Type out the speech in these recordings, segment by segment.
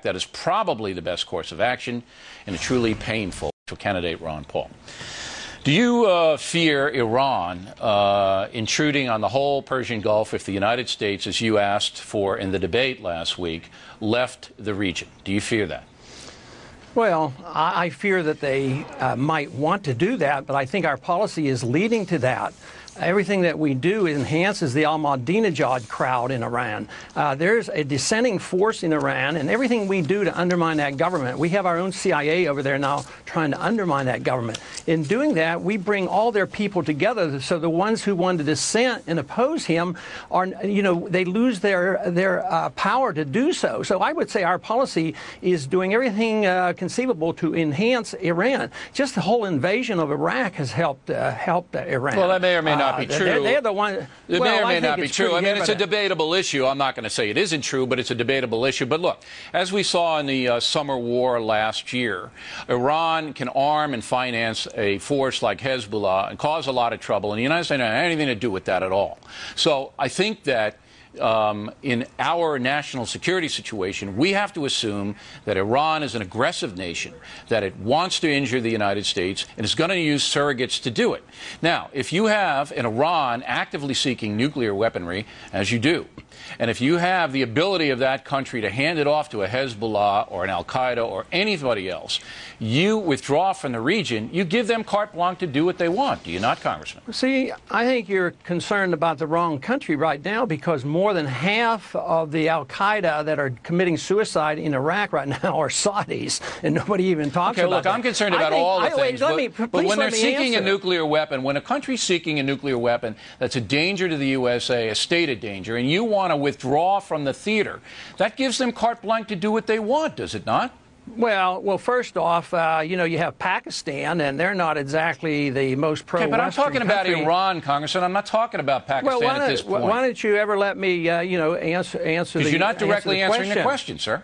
That is probably the best course of action in a truly painful candidate, Ron Paul. Do you fear Iran intruding on the whole Persian Gulf if the United States, as you asked for in the debate last week, left the region? Do you fear that? Well, I fear that they might want to do that, but I think our policy is leading to that. Everything that we do enhances the Ahmadinejad crowd in Iran. There's a dissenting force in Iran, and everything we do to undermine that government, we have our own CIA over there now trying to undermine that government. In doing that, we bring all their people together, so the ones who want to dissent and oppose him are, they lose their power to do so. So I would say our policy is doing everything conceivable to enhance Iran. Just the whole invasion of Iraq has helped Iran. Well, that may or may not be true. They're the one. It may or may not be true. I mean, it's a debatable issue. I'm not going to say it isn't true, but it's a debatable issue. But look, as we saw in the summer war last year, Iran can arm and finance a force like Hezbollah and cause a lot of trouble. And the United States doesn't have anything to do with that at all. So I think that in our national security situation, we have to assume that Iran is an aggressive nation, that it wants to injure the United States, and is going to use surrogates to do it. Now, if you have an Iran actively seeking nuclear weaponry, as you do, and if you have the ability of that country to hand it off to a Hezbollah or an Al-Qaeda or anybody else, you withdraw from the region, you give them carte blanche to do what they want. Do you not, Congressman? See, I think you're concerned about the wrong country right now, because more than half of the Al-Qaeda that are committing suicide in Iraq right now are Saudis, and nobody even talks about look, that. I'm concerned about all the things, but when they're seeking a nuclear weapon, when a country's seeking a nuclear weapon that's a danger to the USA, a stated danger, and you want to withdraw from the theater, that gives them carte blanche to do what they want, does it not? Well, first off, you have Pakistan, and they're not exactly the most pro-Western but I'm talking about country. Iran, Congressman. I'm not talking about Pakistan at this point. Why don't you ever let me, answer because you're not directly answering the question, sir.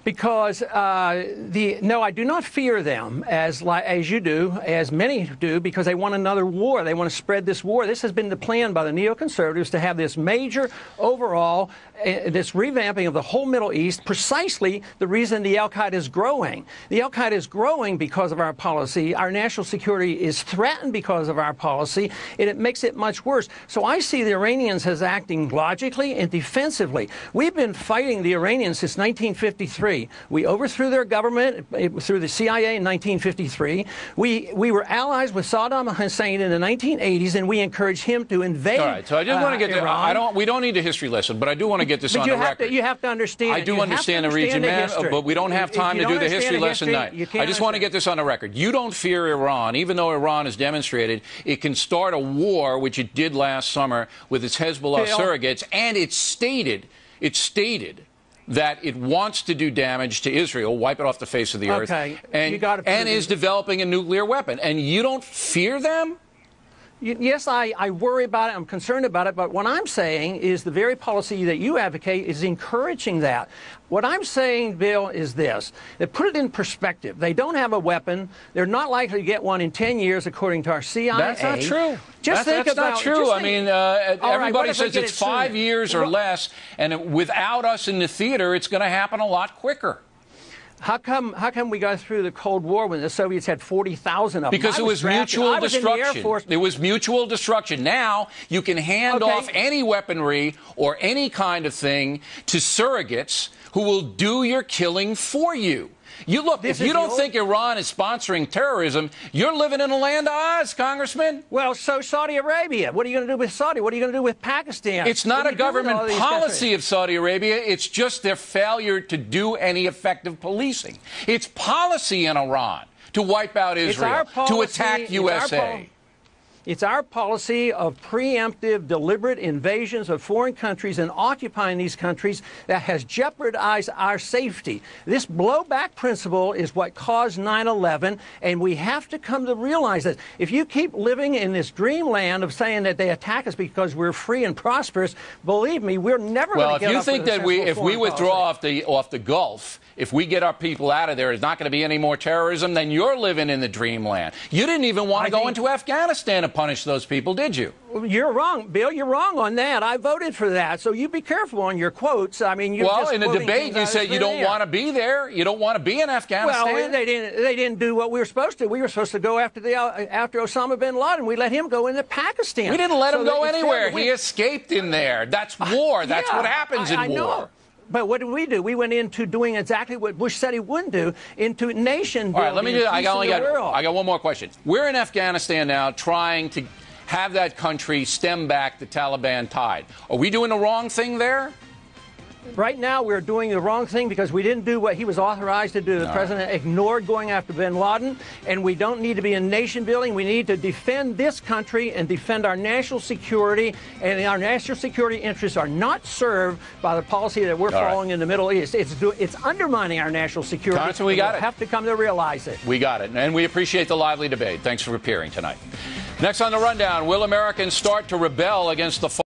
Because no, I do not fear them as you do, as many do, because they want another war. They want to spread this war. This has been the plan by the neoconservatives to have this major overall, this revamping of the whole Middle East, precisely the reason the Al-Qaeda is growing. The Al-Qaeda is growing because of our policy. Our national security is threatened because of our policy, and it makes it much worse. So I see the Iranians as acting logically and defensively. We've been fighting the Iranians since 1953. We overthrew their government through the CIA in 1953. We were allies with Saddam Hussein in the 1980s, and we encouraged him to invade. All right, so I just want to get to, we don't need a history lesson, but I do want to get this on the record. You have to understand. I do understand the region, man, but we don't have time to do the history lesson tonight. I just want to get this on the record. You don't fear Iran, even though Iran has demonstrated it can start a war, which it did last summer with its Hezbollah surrogates, and it's stated that it wants to do damage to Israel, wipe it off the face of the earth, and is developing a nuclear weapon. And you don't fear them? Yes, I worry about it. I'm concerned about it. But what I'm saying is the very policy that you advocate is encouraging that. What I'm saying, Bill, is this. Put it in perspective. They don't have a weapon. They're not likely to get one in 10 years, according to our CIA. That's not true. That's not true. I mean, everybody says it's 5 years or less, and without us in the theater, it's going to happen a lot quicker. How come we got through the Cold War when the Soviets had 40,000 of them? Because it was mutual destruction. It was mutual destruction. Now you can hand off any weaponry or any kind of thing to surrogates who will do your killing for you. You look, if you don't think Iran is sponsoring terrorism, you're living in a land of Oz, Congressman. Well, so Saudi Arabia. What are you going to do with Saudi? What are you going to do with Pakistan? It's not a government policy of Saudi Arabia. It's just their failure to do any effective policing. It's policy in Iran to wipe out Israel, to attack USA. It's our policy of preemptive, deliberate invasions of foreign countries and occupying these countries that has jeopardized our safety. This blowback principle is what caused 9/11, and we have to come to realize that if you keep living in this dreamland of saying that they attack us because we're free and prosperous, believe me, we're never going to get if you think that if we withdraw off the Gulf, if we get our people out of there, there's not going to be any more terrorism, then you're living in the dreamland. You didn't even want to go into Afghanistan punish those people, did you? You're wrong, Bill. You're wrong on that. I voted for that. So you be careful on your quotes. I mean, you're well, just in the debate, you said you don't want to be there. You don't want to be in Afghanistan. Well, they didn't do what we were supposed to. We were supposed to go after Osama bin Laden. We let him go into Pakistan. We didn't let him go anywhere. He escaped in there. That's war. That's what happens in war. Know. But what did we do? We went into doing exactly what Bush said he wouldn't do, into nation building. All right, let me do. I got one more question. We're in Afghanistan now, trying to have that country stem back the Taliban tide. Are we doing the wrong thing there? Right now, we're doing the wrong thing because we didn't do what he was authorized to do. The president ignored going after bin Laden, and we don't need to be in nation building. We need to defend this country and defend our national security, and our national security interests are not served by the policy that we're following in the Middle East. It's undermining our national security. Congressman, we got it. We'll have to come to realize it. We got it, and we appreciate the lively debate. Thanks for appearing tonight. Next on the rundown, will Americans start to rebel against the